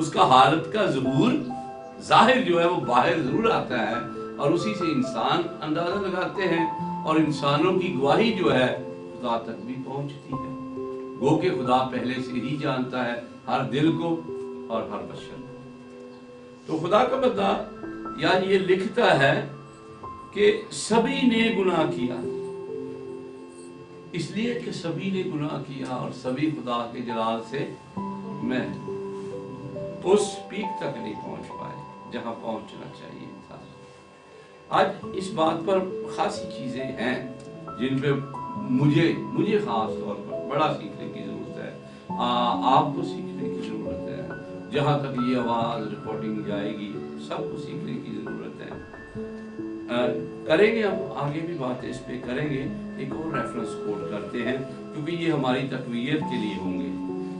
اس کا حالت کا ظہور ظاہر جو ہے وہ باہر ضرور آتا ہے اور اسی سے انسان اندازہ لگاتے ہیں اور انسانوں کی گواہی جو ہے خدا تک بھی پہنچتی ہے. گو کہ خدا پہلے سے ہی جانتا ہے ہر دل کو اور ہر بشر کو. تو خدا کا بندہ یعنی یہ لکھتا ہے کہ سبھی نے گناہ کیا، اس لیے کہ سبھی نے گناہ کیا اور سبھی خدا کے جلال سے میں اس پیک تک نہیں پہنچ پائے جہاں پہنچنا چاہیے تھا. آج اس بات پر خاصی چیزیں ہیں جن پہ مجھے خاص طور پر بڑا سیکھنے کی ضرورت ہے، آپ کو سیکھنے کی ضرورت ہے. جہاں تک یہ آواز ریکارڈنگ جائے گی سب کو سیکھنے کی ضرورت ہے. کریں گے ہم آگے بھی باتیں اس پہ کریں گے. ایک اور ریفرنس کوٹ کرتے ہیں کیونکہ یہ ہماری تقویت کے لیے ہوں گے.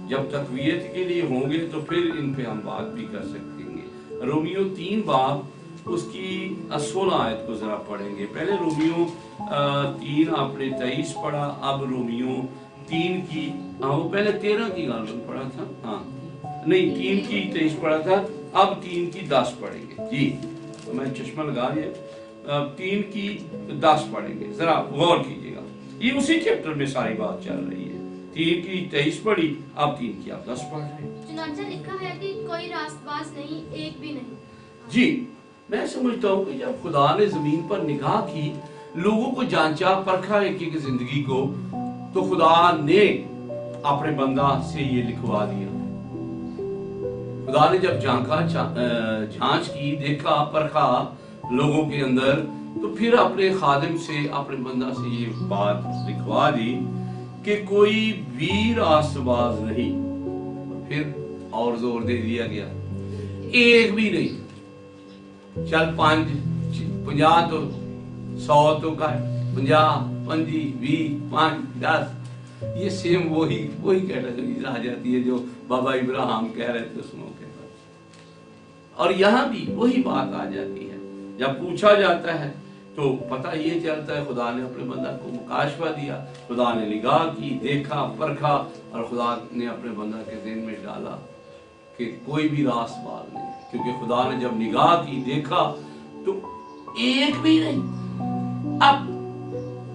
جب تقویت کے لیے ہوں گے تو پھر ان پہ ہم بات بھی کر سکیں گے. رومیو 3 باب اس کی 16 آیت کو ذرا پڑھیں گے. پہلے رومیو 3 آپ نے 23 پڑھا، اب رومیو 3 کی وہ پہلے 13 کی غالباً پڑھا تھا، ہاں نہیں 3 کی 23 پڑھا تھا، اب 3 کی 10 پڑھیں گے. جی میں چشمہ لگا لیا. 3 کی 10 پڑھیں گے، ذرا غور کیجئے گا. یہ اسی چیپٹر میں ساری بات چل رہی ہے. 3 کی 23 پڑھی، اب 3 کی آپ 10 پڑھ رہے ہیں. چنانچہ لکھا ہے کہ کوئی راست باز نہیں، ایک بھی نہیں. جی میں سمجھتا ہوں کہ جب خدا نے زمین پر نگاہ کی، لوگوں کو جانچا پرکھا ایک ایک زندگی کو، تو خدا نے اپنے بندہ سے یہ لکھوا دیا. خدا نے جب جھانچ کی، دیکھا پرکھا لوگوں کے اندر، تو پھر اپنے خادم سے اپنے بندہ سے یہ بات لکھوا دی کہ کوئی بھی راست باز نہیں. پھر اور زور دے دیا گیا، ایک بھی نہیں. چل 50 تو 100 تو کا 50 25 20 5 10 یہ سیم وہی کیٹیگریز آ جاتی ہے جو بابا ابراہیم کہہ رہے تھے سنو کے بعد. اور یہاں بھی وہی بات آ جاتی ہے. جب پوچھا جاتا ہے تو پتہ یہ چلتا ہے خدا نے اپنے بندہ کو مکاشفہ دیا، خدا نے نگاہ کی، دیکھا پرکھا، اور خدا نے اپنے بندہ کے ذہن میں ڈالا کہ کوئی بھی راست باز نہیں. کیونکہ خدا نے جب نگاہ کی، دیکھا تو ایک بھی نہیں.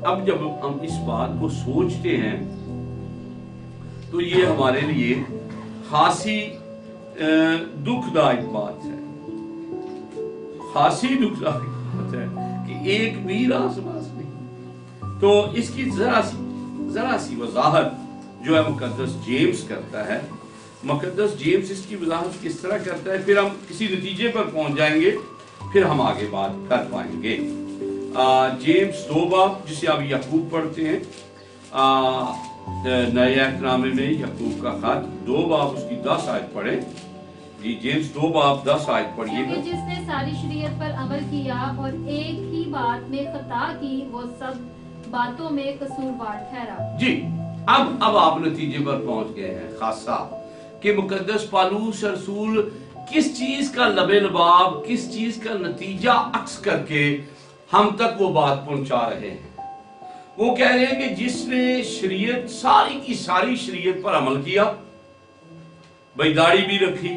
اب جب ہم اس بات کو سوچتے ہیں تو یہ ہمارے لیے خاصی دکھ دائق بات ہے، خاصی دکھ دائق بات ہے کہ ایک بھی راست باز نہیں. تو اس کی ذرا سی وضاحت جو ہے مقدس جیمز کرتا ہے. مقدس جیمز اس کی وضاحت کس طرح کرتا ہے، پھر ہم کسی نتیجے پر پہنچ جائیں گے، پھر ہم آگے بات کر پائیں گے. جیمز 2 باب جسے آپ یعقوب پڑھتے ہیں، نئے عہد نامے میں یعقوب کا خط 2 باب اس کی 10 آیت پڑھیں. جی جیمز 2 باب 10 آیت پڑھیے گا. جس نے ساری شریعت پر عمل کیا اور ایک ہی بات میں خطا کی، وہ سب باتوں میں قصوروار ٹھہرا. جی اب آپ نتیجے پر پہنچ گئے ہیں خاصا کہ مقدس پالوس رسول کس چیز کا لبے لباب، کس چیز کا نتیجہ عکس کر کے ہم تک وہ بات پہنچا رہے ہیں. وہ کہہ رہے ہیں کہ جس نے شریعت ساری کی ساری شریعت پر عمل کیا، بھائی داڑھی بھی رکھی،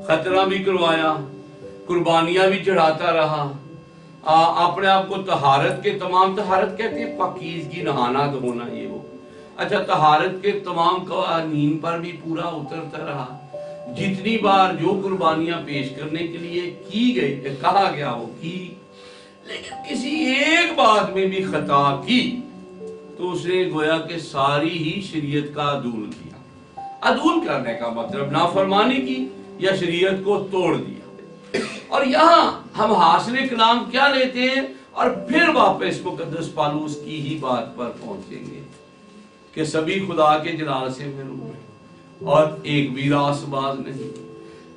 خطرہ بھی کروایا، قربانیاں بھی چڑھاتا رہا، اپنے آپ کو طہارت کے تمام، طہارت کہتے ہیں پاکیزگی، نہانا دھونا، یہ وہ، اچھا طہارت کے تمام قوانین پر بھی پورا اترتا رہا. جتنی بار جو قربانیاں پیش کرنے کے لیے کی گئی، کہا گیا وہ کی، لیکن کسی ایک بات میں بھی خطا کی تو اس نے گویا کہ ساری ہی شریعت کا عدول کیا. عدول کرنے کا مطلب نافرمانی کی یا شریعت کو توڑ دیا. اور یہاں ہم حاصل کلام کیا لیتے ہیں اور پھر واپس مقدس پالوس کی ہی بات پر پہنچیں گے کہ سبھی خدا کے جلال سے محروم ہیں اور ایک بھی راست باز نہیں.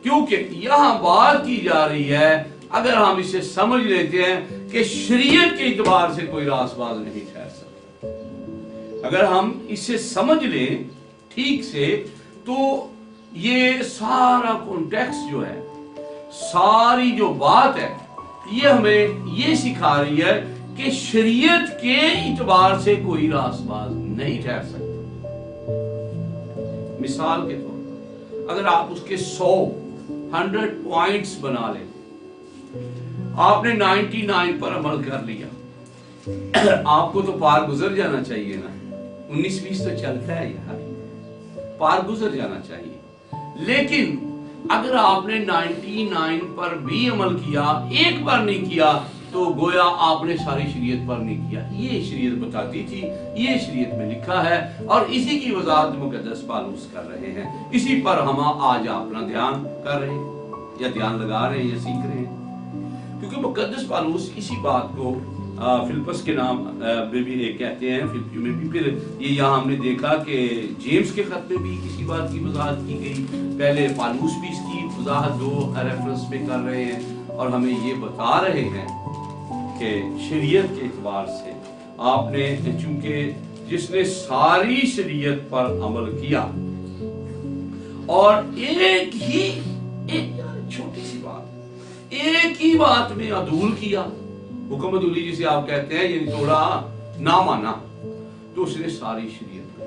کیونکہ یہاں بات کی جا رہی ہے، اگر ہم اسے سمجھ لیتے ہیں کہ شریعت کے اعتبار سے کوئی راست باز نہیں ٹھہر سکتا، اگر ہم اسے سمجھ لیں ٹھیک سے، تو یہ سارا کانٹیکسٹ جو ہے، ساری جو بات ہے، یہ ہمیں یہ سکھا رہی ہے کہ شریعت کے اعتبار سے کوئی راست باز نہیں ٹھہر سکتا. مثال کے طور پر اگر آپ اس کے 100 پوائنٹس بنا لیں، آپ نے 99 پر عمل کر لیا، آپ کو تو پار گزر جانا چاہیے نا، 19-20 تو چلتا ہے یار، پار گزر جانا چاہیے۔ لیکن اگر آپ نے 99 پر بھی عمل کیا، ایک پر نہیں کیا، تو گویا آپ نے ساری شریعت پر نہیں کیا۔ یہ شریعت بتاتی تھی، یہ شریعت میں لکھا ہے، اور اسی کی وضاحت مقدس پالوس کر رہے ہیں۔ اسی پر ہم آج اپنا دھیان کر رہے ہیں، یا دھیان لگا رہے ہیں، یا سیکھ رہے ہیں، کیونکہ مقدس پالوس اسی بات کو فلپس کے نام میں بھی کہتے ہیں، فلپی میں بھی، پھر یہ یہاں ہم نے دیکھا کہ جیمز کے خط میں بھی کسی بات کی وضاحت کی گئی، پہلے پالوس بھی اس کی وضاحت 2 ریفرنس میں کر رہے ہیں، اور ہمیں یہ بتا رہے ہیں کہ شریعت کے اعتبار سے آپ نے، چونکہ جس نے ساری شریعت پر عمل کیا اور ایک چھوٹی سی بات، ایک ہی بات میں عدول کیا، حکم عدولی جسے آپ کہتے ہیں، یعنی تھوڑا نہ مانا، تو اس نے ساری شریعت پر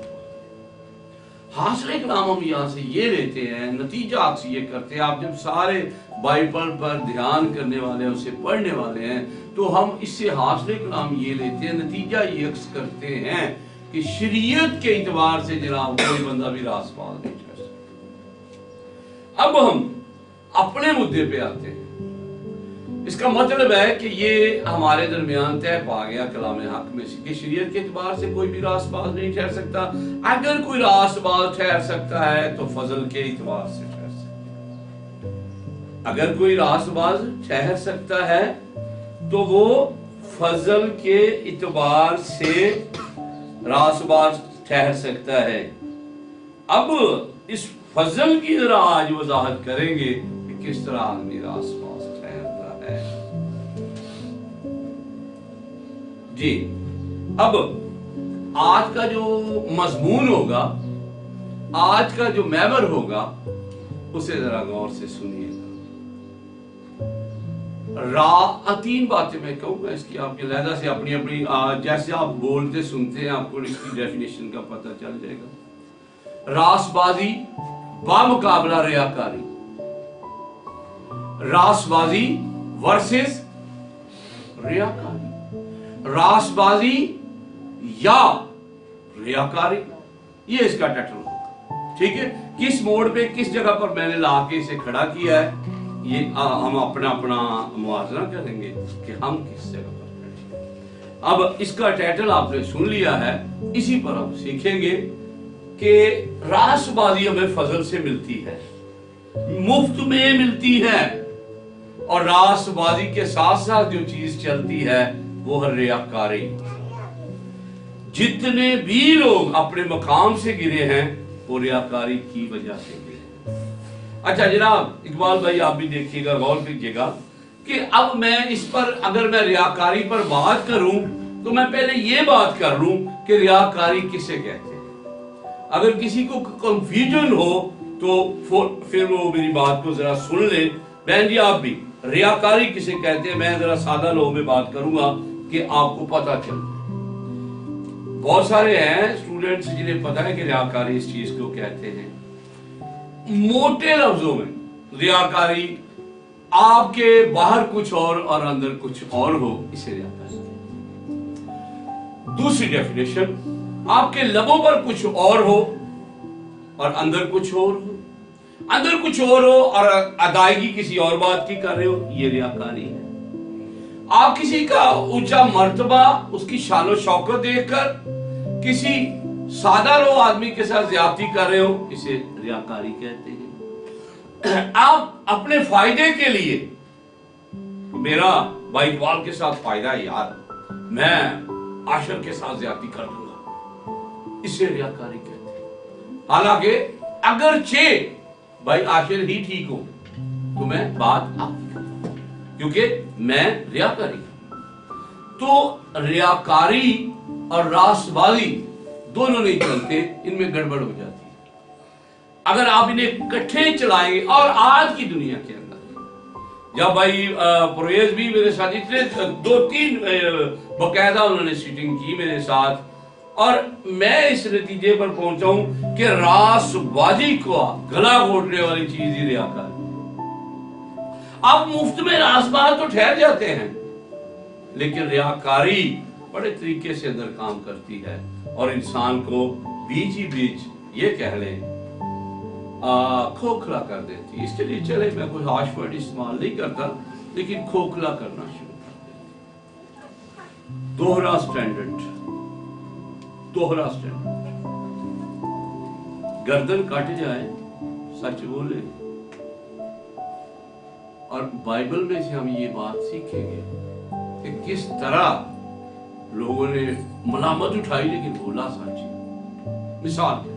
حاصل کلام ہم یہاں سے یہ لیتے ہیں، نتیجات سے یہ کرتے ہیں۔ آپ جب سارے بائبل پر دھیان کرنے والے ہیں، اسے پڑھنے والے ہیں، تو ہم اس سے حاصل کلام یہ لیتے ہیں، نتیجہ یہ عکس کرتے ہیں کہ شریعت کے اعتبار سے جناب کوئی بندہ بھی راست باز نہیں کر سکتا۔ اب ہم اپنے مدعے پہ آتے ہیں۔ اس کا مطلب ہے کہ یہ ہمارے درمیان طے پا گیا کلام حق میں سے کہ شریعت کے اعتبار سے کوئی بھی راست باز نہیں ٹھہر سکتا۔ اگر کوئی راست باز ٹھہر سکتا ہے تو فضل کے اعتبار سے ٹھہر سکتا ہے۔ اگر کوئی راست باز ٹھہر سکتا ہے تو وہ فضل کے اعتبار سے راست باز ٹھہر سکتا ہے۔ اب اس فضل کی ذرا آج وضاحت کریں گے کہ کس طرح آدمی راست باز ٹھہرتا ہے۔ جی، اب آج کا جو مضمون ہوگا، آج کا جو محور ہوگا، اسے ذرا غور سے سنیے گا۔ 3 باتیں میں کہوں گا، اس کی آپ کے لہذا سے اپنی جیسے آپ بولتے سنتے ہیں آپ کو اس کی ڈیفینیشن کا پتہ چل جائے گا۔ راست بازی بامقابلہ ریاکاری، راست بازی ورسز ریاکاری، راست بازی یا ریاکاری، یہ اس کا ٹائٹل ہوگا، ٹھیک ہے۔ کس موڑ پہ، کس جگہ پر میں نے لا کے اسے کھڑا کیا ہے، یہ ہم اپنا موازنہ کریں گے کہ ہم کس جگہ پر کھڑے ہیں۔ اب اس کا ٹائٹل آپ نے سن لیا ہے، اسی پر ہم سیکھیں گے کہ راست بازی ہمیں فضل سے ملتی ہے، مفت میں ملتی ہے، اور راست بازی کے ساتھ ساتھ جو چیز چلتی ہے وہ ہے ریاکاری۔ جتنے بھی لوگ اپنے مقام سے گرے ہیں وہ ریاکاری کی وجہ سے گرے ہیں۔ اچھا جناب اقبال بھائی، آپ بھی دیکھیے گا، غور کیجیے گا کہ اب میں اس پر، اگر میں ریاکاری پر بات کروں تو میں پہلے یہ بات کر لوں کہ ریاکاری کسے کہتے ہیں۔ اگر کسی کو کنفیوژن ہو تو پھر وہ میری بات کو ذرا سن لے۔ بہن جی آپ بھی، ریاکاری کسے کہتے ہیں، میں ذرا سادہ لوگوں میں بات کروں گا کہ آپ کو پتہ چل۔ بہت سارے ہیں اسٹوڈنٹس جنہیں پتہ ہے کہ ریاکاری اس چیز کو کہتے ہیں۔ موٹے لفظوں میں ریاکاری آپ کے باہر کچھ اور اندر کچھ اور ہو، اسے ریاکاری۔ دوسری ڈیفینیشن، آپ کے لبوں پر کچھ اور ہو اور اندر کچھ اور ہو، اندر کچھ اور ہو اور ادائیگی کسی اور بات کی کر رہے ہو، یہ ریاکاری ہے۔ آپ کسی کا اونچا مرتبہ، اس کی شان و شوکت دیکھ کر کسی سادہ رو آدمی کے ساتھ زیادتی کر رہے ہو، اسے ریاکاری کہتے ہیں۔ آپ اپنے فائدے کے لیے، میرا بھائی اقبال کے ساتھ فائدہ ہے یار، میں عاشر کے ساتھ زیادتی کر دوں گا، اسے ریاکاری کہتے ہیں۔ حالانکہ اگرچہ بھائی عاشر ہی ٹھیک ہو تو میں بات آپ کی کرتا ہوں، کیونکہ میں ریاکاری کروں۔ تو ریاکاری اور راست بازی دونوں نہیں چلتے، ان میں گڑبڑ ہو جاتی ہے اگر آپ انہیں کٹھے چلائیں گے۔ اور آج کی دنیا کے اندر جب بھائی پرویز بھی میرے ساتھ اتنے 2-3 باقاعدہ انہوں نے سیٹنگ کی میرے ساتھ، اور میں اس نتیجے پر پہنچا ہوں کہ راس بازی کو گلا گھونٹنے والی چیز ہی ریاکاری. آپ مفت میں راس باز تو ٹھہر جاتے ہیں لیکن ریاکاری بڑے طریقے سے اندر کام کرتی ہے اور انسان کو بیچ ہی بیچ یہ کہہ لیں کھوکھلا کر دیتی. اس کے لیے چلے میں کوئی ہارش ورڈ استعمال نہیں کرتا لیکن کھوکھلا کرنا شروع کر دیتی. دوہرا سٹینڈرڈ. گردن کٹ جائے سچ بولے. اور بائبل میں سے ہم یہ بات سیکھیں گے کہ کس طرح لوگوں نے ملامت اٹھائی لیکن بولا سچ. مثال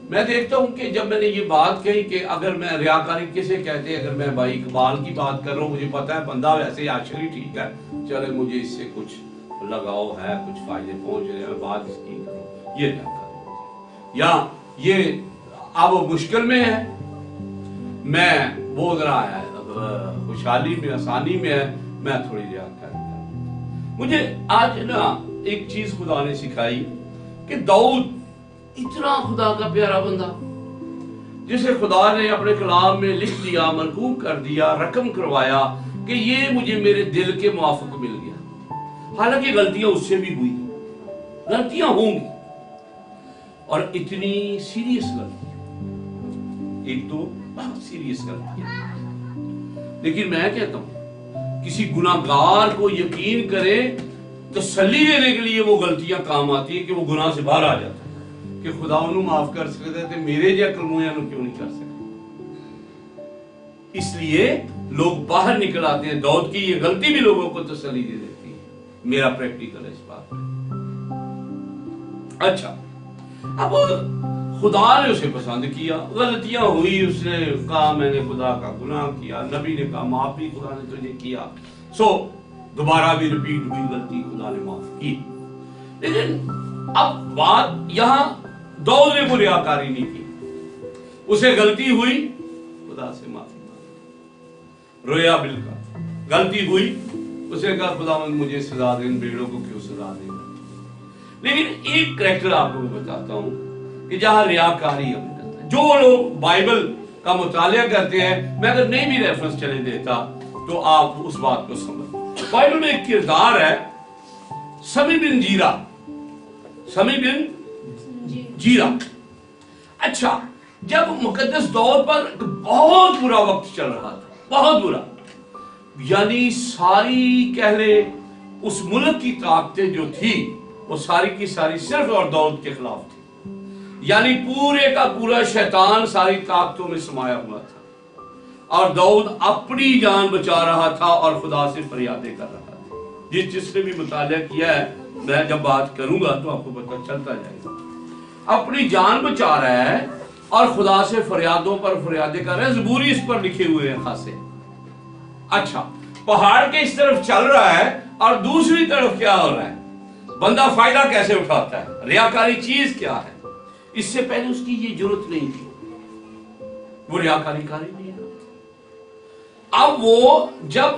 میں دیکھتا ہوں کہ جب میں نے یہ بات کہی کہ اگر میں ریاکاری کسے کہتے ہیں، اگر میں بھائی اقبال کی بات کر رہا ہوں، مجھے پتا ہے بندہ ویسے ایکچولی ٹھیک ہے، چلے مجھے اس سے کچھ لگاؤ ہے، کچھ فائدے پہنچ رہے ہیں، میں بات اس کی کروں، یہ ریاکاری. یا یہ اب مشکل میں ہے، میں بول رہا ہے خوشحالی میں آسانی میں ہے، میں تھوڑی ریاکاری کروں. مجھے آج نا ایک چیز خدا نے سکھائی کہ داؤد اتنا خدا کا پیارا بندہ جسے خدا نے اپنے کلام میں لکھ دیا، مرکوب کر دیا، رقم کروایا کہ یہ مجھے میرے دل کے موافق مل گیا. حالانکہ غلطیاں اس سے بھی ہوئی، غلطیاں ہوں گی اور اتنی سیریس غلطیاں، ایک تو بہت سیریس غلطیاں. لیکن میں کہتا ہوں کسی گناہگار کو یقین کرے تسلی دینے کے لیے وہ غلطیاں کام آتی ہیں کہ وہ گناہ سے باہر آ جاتا ہے کہ خدا انہوں معاف کر سکتے تھے، میرے جا کلمویاں انہوں کیوں نہیں کر سکتے. اس لیے لوگ باہر نکل آتے ہیں. داؤد کی یہ غلطی بھی لوگوں کو تسلی دے دیتی ہے. میرا پریکٹیکل ہے اس بات میں. اچھا، اب خدا نے اسے پسند کیا، غلطیاں ہوئی، اس نے کہا میں نے خدا کا گناہ کیا، نبی نے کہا معاف بھی خدا نے تجھے کیا، سو دوبارہ بھی ریپیٹ ہوئی غلطی، خدا نے معاف کی. لیکن اب بات یہاں داؤد نے کوئی ریاکاری نہیں کی، اسے غلطی ہوئی، خدا سے معافی مانگی، رویا بلکہ غلطی ہوئی، اسے کہا خدا مجھے سزا دے، ان بھیڑوں کو کیوں سزا دے گا. لیکن ایک کریکٹر آپ کو بتاتا ہوں کہ جہاں ریاکاری ہے، جو لوگ بائبل کا مطالعہ کرتے ہیں، میں اگر نہیں بھی ریفرنس چلے دیتا تو آپ اس بات کو سمجھ. بائبل میں ایک کردار ہے سمی بن جیرا. اچھا، جب مقدس دور پر بہت برا وقت چل رہا تھا، بہت برا، یعنی ساری کہہ لے اس ملک کی طاقتیں جو تھی وہ ساری کی ساری صرف اور داؤد کے خلاف تھی. یعنی پورے کا پورا شیطان ساری طاقتوں میں سمایا ہوا تھا اور داؤد اپنی جان بچا رہا تھا اور خدا سے فریادیں کر رہا تھا. جس نے بھی مطالعہ کیا ہے، میں جب بات کروں گا تو آپ کو پتہ چلتا جائے گا. اپنی جان بچا رہا ہے اور خدا سے فریادوں پر فریادیں کر رہا ہے. زبوری اس پر لکھے ہوئے ہیں خاصے. اچھا، پہاڑ کے اس طرف چل رہا ہے اور دوسری طرف کیا ہو رہا ہے؟ بندہ فائدہ کیسے اٹھاتا ہے، ریاکاری چیز کیا ہے. اس سے پہلے اس کی یہ ضرورت نہیں تھی، وہ ریاکاری کاری نہیں ہے. اب وہ جب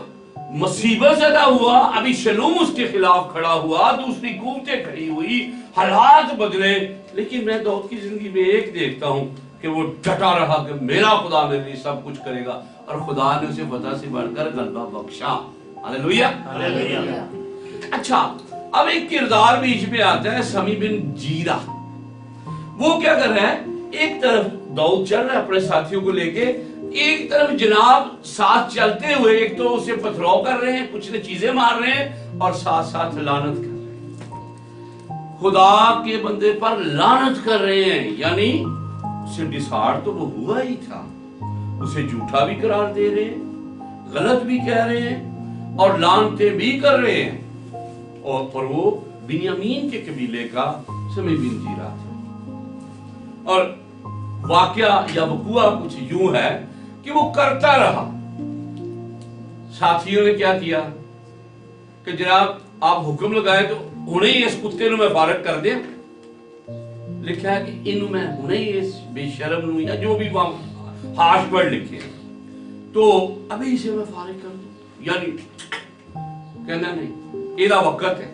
مصیبت زدہ ہوا، ابھی شلوم اس کے خلاف کھڑا ہوا، دوسری قوتیں کھڑی ہوئی، حالات بدلے، لیکن میں داؤد کی زندگی میں ایک دیکھتا ہوں کہ وہ ڈٹا رہا کہ میرا خدا میرے لیے سب کچھ کرے گا، اور خدا نے اسے فتح سے بڑھ کر غلبہ بخشا. ہاللیلویا. اچھا، اب ایک کردار بیچ میں آتا ہے سمی بن جیرا. وہ کیا کر رہا ہے؟ ایک طرف داؤد چل رہا ہے اپنے ساتھیوں کو لے کے، ایک طرف جناب ساتھ چلتے ہوئے ایک تو اسے پتھراؤ کر رہے ہیں، کچھ نے چیزیں مار رہے ہیں اور ساتھ ساتھ لعنت کر رہے ہیں، خدا کے بندے پر لعنت کر رہے ہیں. یعنی اسے ڈسہارٹ تو وہ ہوا ہی تھا، اسے جھوٹا بھی قرار دے رہے ہیں، غلط بھی کہہ رہے ہیں اور لعنتیں بھی کر رہے ہیں. اور وہ بنیامین کے قبیلے کا سمی بن جیرا تھا. اور واقعہ یا وقوعہ کچھ یوں ہے کہ وہ کرتا رہا. ساتھیوں نے کیا کیا کہ جناب آپ حکم لگائے تو ہنے ہی اس کتے نو میں فارغ کر دیں. لکھا ہے کہ انہوں میں ہنے ہی اس بے شرم نو یا جو بھی ہارش ورڈ لکھے تو ابھی اسے میں فارغ کر دوں. یعنی کہنا نہیں، ایدہ وقت ہے،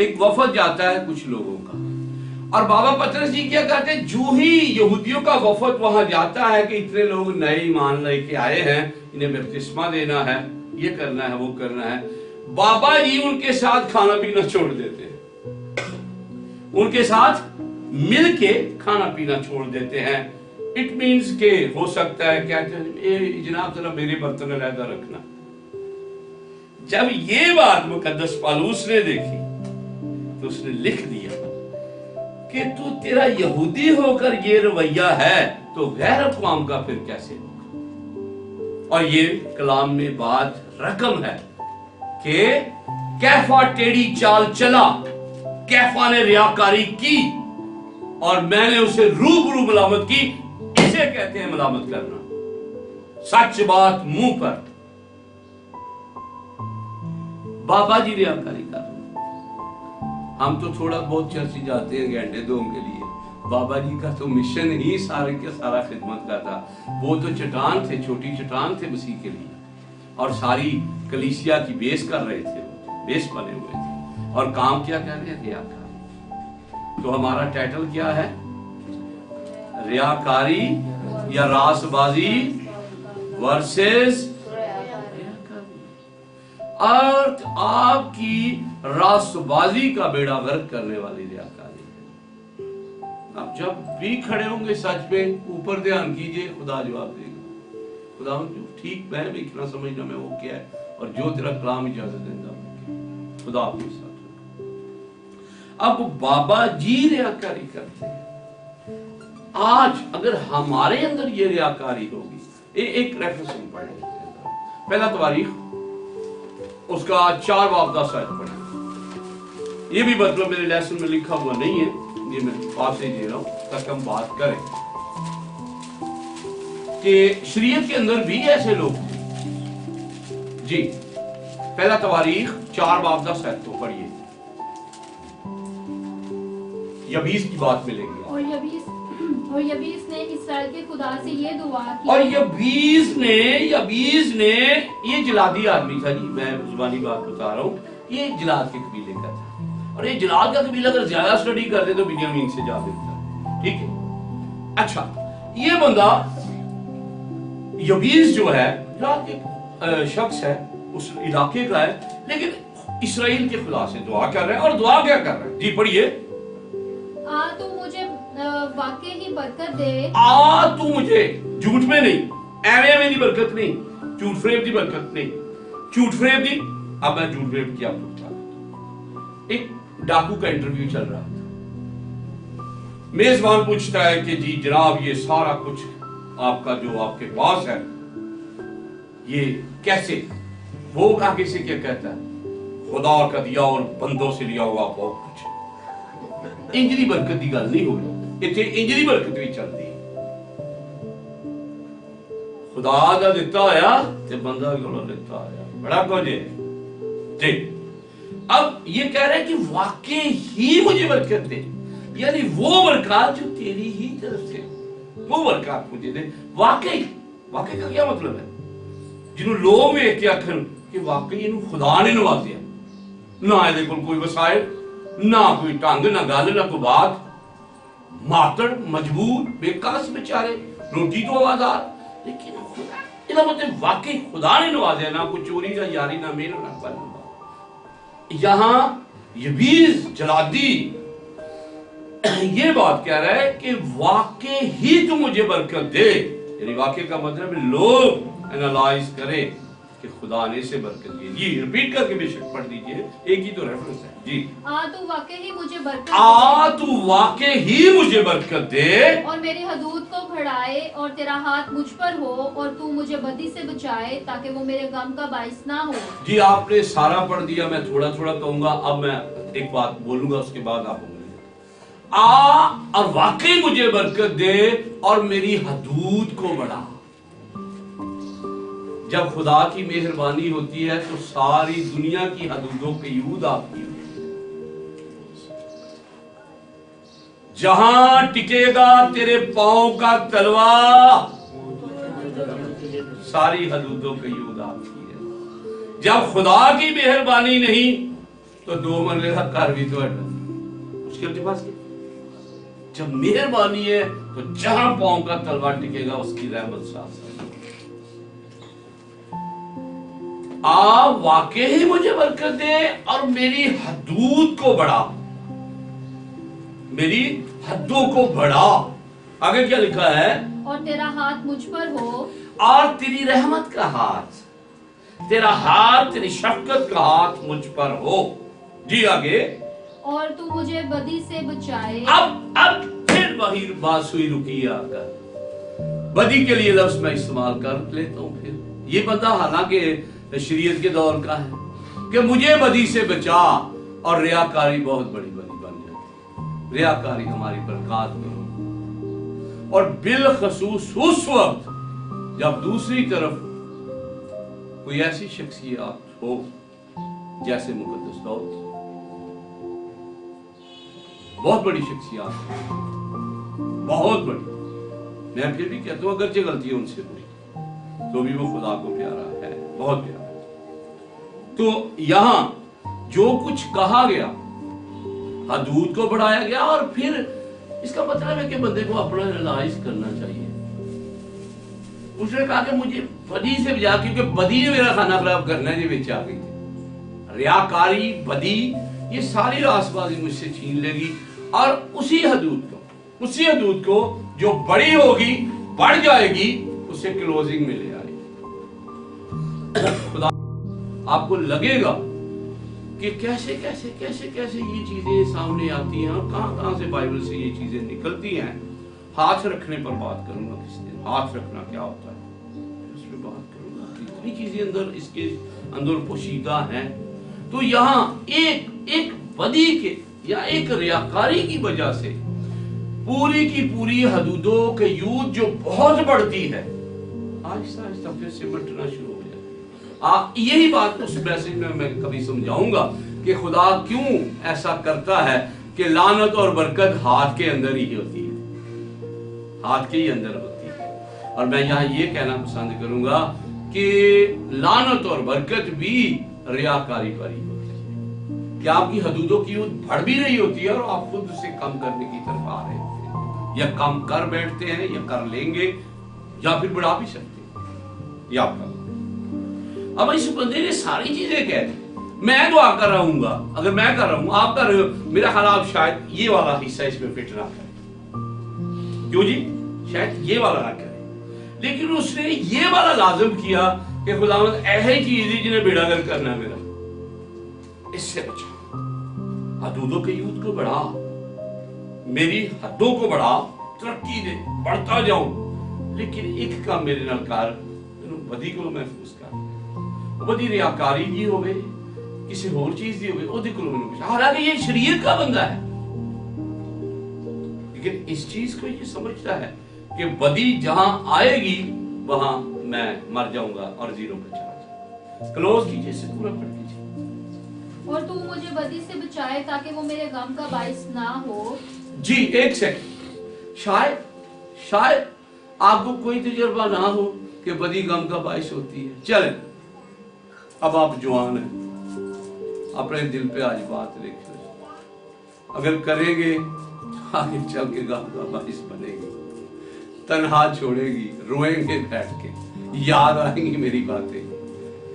ایک وفد جاتا ہے کچھ لوگوں کا، اور بابا پطرس جی کیا کہتے ہیں، جو ہی یہودیوں کا وفد وہاں جاتا ہے کہ اتنے لوگ نئے ایمان لے کے آئے ہیں، انہیں بپتسمہ دینا ہے، یہ کرنا ہے، وہ کرنا ہے، بابا جی ان کے ساتھ کھانا پینا چھوڑ دیتے ہیں، ان کے ساتھ مل کے کھانا پینا چھوڑ دیتے ہیں۔ اٹ مینز کہ ہو سکتا ہے کہتے ہیں جناب ذرا میرے برتن علیحدہ رکھنا۔ جب یہ بات مقدس پالوس نے دیکھی تو اس نے لکھ دیا کہ تو تیرا یہودی ہو کر یہ رویہ ہے تو غیر اقوام کا پھر کیسے ہوگا؟ اور یہ کلام میں بات رقم ہے کہ کیفا ٹیڑھی چال چلا، کیفا نے ریاکاری کی اور میں نے اسے روبرو ملامت کی۔ اسے کہتے ہیں ملامت کرنا، سچ بات منہ پر۔ بابا جی ریاکاری کر رہے ہیں، ہم تو تھوڑا بہت چرچ جاتے ہیں گھنٹے دو کے لیے، بابا جی کا تو مشن ہی سارے کا سارا خدمت کا تھا۔ وہ تو چٹان تھے، چھوٹی چٹان تھے مسیح کے لیے، اور ساری کلیسیا کی بیس کر رہے تھے، بیس بنے ہوئے تھے، اور کام کیا کر رہے تھے؟ ریاکاری۔ تو ہمارا ٹائٹل کیا ہے؟ ریاکاری یا راس بازی ورسز اور آپ کی راس بازی کا بیڑا غرق کرنے والی ریاکاری ہے۔ آپ جب بھی کھڑے ہوں گے سچ پہ اوپر دھیان کیجئے، خدا جواب دے گا۔ خدا ٹھیک میں بھی اتنا سمجھنا میں وہ کیا ہے، اور جو تیرا کلام اجازت دیتا ہوں، خدا آپ کے ساتھ۔ اب بابا جی ریاکاری کرتے ہیں۔ آج اگر ہمارے اندر یہ ریاکاری ہوگی، ایک ریفرنس ہم پڑھ لیتے ہیں، پہلا تواریخ اس کا 4 باب 10 آیت پڑھیں۔ یہ بھی مطلب میرے لیسن میں لکھا ہوا نہیں ہے، یہ میں پاس ہی دے رہا ہوں تاکہ ہم بات کریں کہ شریعت کے اندر بھی ایسے لوگ تھے۔ جی پہلا تواریخ 4 باب 10 آیت کو پڑھیے، یبیس کی بات ملے گی۔ اور یبیس نے اسرائیل کے خدا سے یہ دعا کی، اور یبیس نے یہ جلادی آدمی تھا، جی میں زبانی بات بتا رہا ہوں، یہ جلاد کے قبیلے کا تھا، اور یہ جلاد کا قبیلہ اگر زیادہ سٹڈی کرتے تو بنیامین سے جا دیتا، ٹھیک ہے۔ اچھا یہ بندہ یبیس جو ہے جلاد کے شخص ہے، اس علاقے کا ہے، لیکن اسرائیل کے خدا سے دعا کر رہے ہیں، اور دعا کیا کر رہے ہیں؟ جی پڑھیے۔ تو مجھے واقعی ہی برکت دے، تو مجھے، جھوٹ میں نہیں، ایویں دی برکت نہیں، جھوٹ فریب دی برکت نہیں، جھوٹ فریب دی۔ اب میں جھوٹ فریب کی آپ کو بتا رہا ہوں۔ ایک ڈاکو کا انٹرویو چل رہا تھا، میزبان پوچھتا ہے کہ جی جناب یہ سارا کچھ آپ کا جو آپ کے پاس ہے یہ کیسے؟ وہ آگے سے کیا کہتا ہے؟ خدا کا دیا اور بندوں سے لیا ہوا بہت کچھ۔ انجلی برکت دی گل نہیں ہو رہی، اتنے انجلی برکت بھی چل رہی، خدا کا دیتا آیا تے بندہ کو دیتا آیا، بڑا کچھ ہے جی۔ اب یہ کہہ رہے ہیں کہ واقعی ہی مجھے برکت دے، یعنی وہ برکات جو تیری ہی طرف سے، وہ برکات مجھے دے۔ واقعی کا کیا مطلب ہے؟ جنہوں لوگ میں ایک آخر کہ واقعی انہوں خدا نے نوازیا، نہ ہے کوئی وسائل، نہ کوئی ٹانگ، نہ گل، نہ کوئی بات، ماتڑ، مجبور، بے کس بیچارے، روٹی تو آوازار، لیکن خدا مطلب واقعی خدا نے نوازیا، نہ کوئی چوری نہ یاری نہ میل نہ بل۔ یہاں یبیس جلادی یہ بات کہہ رہا ہے کہ واقعی ہی تو مجھے برکت دے، یعنی واقعی کا مطلب لوگ انالائز کریں کہ خدا نے سے برکت دی۔ جی ریپیٹ کر کے بے شک پڑھ دیجئے، ایک ہی تو ریفرنس ہے جی۔ تو واقعی ہی مجھے برکت دے، تو واقعی ہی مجھے برکت دے، اور میری حدود کو بڑھائے، اور تیرا ہاتھ مجھ پر ہو، اور تو مجھے بدی سے بچائے تاکہ وہ میرے غم کا باعث نہ ہو۔ جی آپ نے سارا پڑھ دیا، میں تھوڑا تھوڑا کہوں گا، اب میں ایک بات بولوں گا اس کے بعد آپ اور واقعی مجھے برکت دے اور میری حدود کو بڑھا۔ جب خدا کی مہربانی ہوتی ہے تو ساری دنیا کی حدودوں کی یود آپ کی ہوتی ہے۔ جہاں ٹکے گا تیرے پاؤں کا تلوا، ساری حدودوں کی یود آپ کی ہے۔ جب خدا کی مہربانی نہیں تو 2 مرلے کا گھر بھی تو مشکل کے پاس جب مہربانی ہے تو جہاں پاؤں کا تلوا ٹکے گا اس کی رحمت ساتھ آپ واقعی مجھے برکت دے اور میری حدود کو بڑھا، میری حدوں کو بڑھا۔ آگے کیا لکھا ہے؟ اور تیرا ہاتھ مجھ پر ہو، اور تیری رحمت کا ہاتھ، تیرا ہاتھ، تیری شفقت کا ہاتھ مجھ پر ہو۔ جی آگے، اور تو مجھے بدی سے بچائے۔ اب پھر وہی بات ہوئی، رکی آ کر بدی کے لیے لفظ میں استعمال کر لیتا ہوں۔ پھر یہ بندہ حالانکہ شریعت کے دور کا ہے کہ مجھے بدی سے بچا، اور ریاکاری بہت بڑی بدی بن جاتی ہے۔ ریاکاری ہماری برکات میں ہو، اور بالخصوص اس وقت جب دوسری طرف کوئی ایسی شخصیت ہو جیسے مقدس داؤد، بہت بڑی شخصیات، بہت بڑی۔ میں پھر بھی کہتا ہوں اگرچہ غلطی ان سے ہوئی تو بھی وہ خدا کو پیارا ہے، بہت پیارا ہے۔ تو یہاں جو کچھ کہا گیا، حدود کو بڑھایا گیا، اور پھر اس کا مطلب ہے کہ بندے کو اپنا ریلائز کرنا چاہیے۔ اس نے کہا کہ مجھے بدی سے بجا، کیونکہ بدی نے میرا کھانا خراب کرنا ہے، یہ بیچ آ گئی تھی۔ ریاکاری، بدی، یہ ساری راس بازی مجھ سے چھین لے گی، اور اسی حدود کو جو بڑی ہوگی، بڑھ جائے گی، اسے کلوزنگ میں لے آئے گی۔ خدا آپ کو لگے گا کہ کیسے یہ چیزیں سامنے آتی ہیں، اور کہاں سے بائبل سے یہ چیزیں نکلتی ہیں۔ ہاتھ رکھنے پر بات کروں گا، کس دن ہاتھ رکھنا کیا ہوتا ہے اس پہ بات کروں گا۔ اتنی چیزیں اندر اس کے اندر پوشیدہ ہیں۔ تو یہاں ایک بدی کے یا ایک ریاکاری کی وجہ سے پوری کی پوری حدودوں کے یوت جو بہت بڑھتی ہے، آہستہ آہستہ پھر سمٹنا شروع ہو جاتی ہے۔ یہی بات اس میسج میں کبھی سمجھاؤں گا کہ خدا کیوں ایسا کرتا ہے کہ لعنت اور برکت ہاتھ کے اندر ہی ہوتی ہے، ہاتھ کے ہی اندر ہوتی ہے۔ اور میں یہاں یہ کہنا پسند کروں گا کہ لعنت اور برکت بھی ریاکاری پر ہی ہوتی ہے، کہ آپ کی حدودوں کی بڑھ بھی رہی ہوتی ہے اور آپ خود اسے کم کرنے کی طرف آ رہے ہوتے ہیں، یا کم کر بیٹھتے ہیں، یا کر لیں گے، یا پھر بڑھا بھی سکتے ہیں، یا کر۔ اب اس بندے نے ساری چیزیں کہہ دی، میں دعا کر رہا ہوں گا، اگر میں کر رہا ہوں، آپ کر رہے ہو، میرا خیال آپ شاید یہ والا حصہ اس میں فٹ نہ کریں۔ کیوں جی؟ شاید یہ والا نہ کریں، لیکن اس نے یہ والا لازم کیا کہ خداوند ایسی چیز ہے جنہیں بیڑا گر کرنا ہے میرا، اس سے بچا، حدودوں کے یوت کو بڑھا، میری حدوں کو بڑھا، ترقی دے، بڑھتا جاؤں، لیکن ایک کام میرے نال کار، بدی کو محفوظ کر، بدی ریاکاری دی ہوئے، کسی اور چیز دی ہوئے، وہ دی کو محفوظ، حالانکہ یہ شریعت کا بندہ ہے، لیکن اس چیز کو یہ سمجھتا ہے کہ بدی جہاں آئے گی وہاں میں مر جاؤں گا اور زیرو پہ چلا جاؤں۔ کلوز کیجئے، سے پورا پڑھ لیجئے۔ اور تو مجھے بدی سے بچائے تاکہ وہ میرے غم کا باعث نہ ہو۔ جی ایک سیکنڈ، شاید آپ کو کوئی تجربہ نہ ہو کہ بدی غم کا باعث ہوتی ہے۔ چلیں، اب آپ جوان ہیں، اپنے دل پہ آج بات لکھ لیں، اگر کریں گے آگے چل کے غم کا باعث بنے گی، تنہا چھوڑے گی، روئیں گے بیٹھ کے، یاد آئیں گی میری باتیں،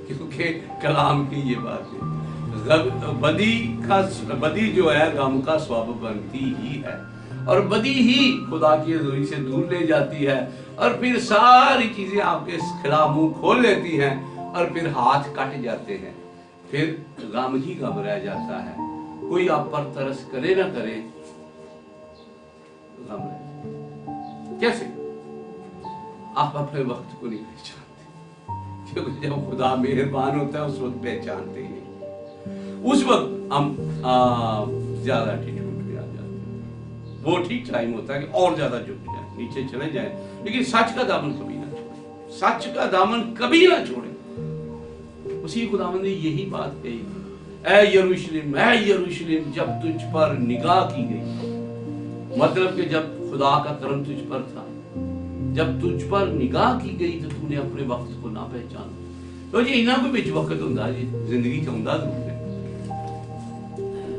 کیونکہ کلام کی یہ بات ہے۔ بدی جو ہے غم کا سبب بنتی ہی ہے، اور بدی ہی خدا کی حضوری سے دور لے جاتی ہے، اور پھر ساری چیزیں آپ کے خلاف منہ کھول لیتی ہیں، اور پھر ہاتھ کٹ جاتے ہیں، پھر غم ہی غم رہ جاتا ہے۔ کوئی آپ پر ترس کرے نہ کرے، غم رہ جاتا ہے۔ کیسے؟ آپ اپنے وقت کو نہیں پہچانتے، کیونکہ جب خدا مہربان ہوتا ہے اس وقت پہچانتے ہی نہیں، اس وقت ہم زیادہ ایٹیٹیوڈ پہ آ جاتے ہیں۔ وہ ٹھیک ٹائم ہوتا ہے کہ اور زیادہ جھک جائیں، نیچے چلے جائیں، لیکن سچ کا دامن کبھی نہ چھوڑیں، سچ کا دامن کبھی نہ چھوڑیں۔ اسی خداوند نے یہی بات کہی، اے یروشلم، اے یروشلم، جب تجھ پر نگاہ کی گئی، مطلب کہ جب خدا کا کرم تجھ پر تھا، جب تجھ پر نگاہ کی گئی تو تو نے اپنے وقت کو نہ پہچانا۔ تو جی انہاں کوئی بچ وقت ہوندا جی، زندگی چ ہوندا ضرور ہے،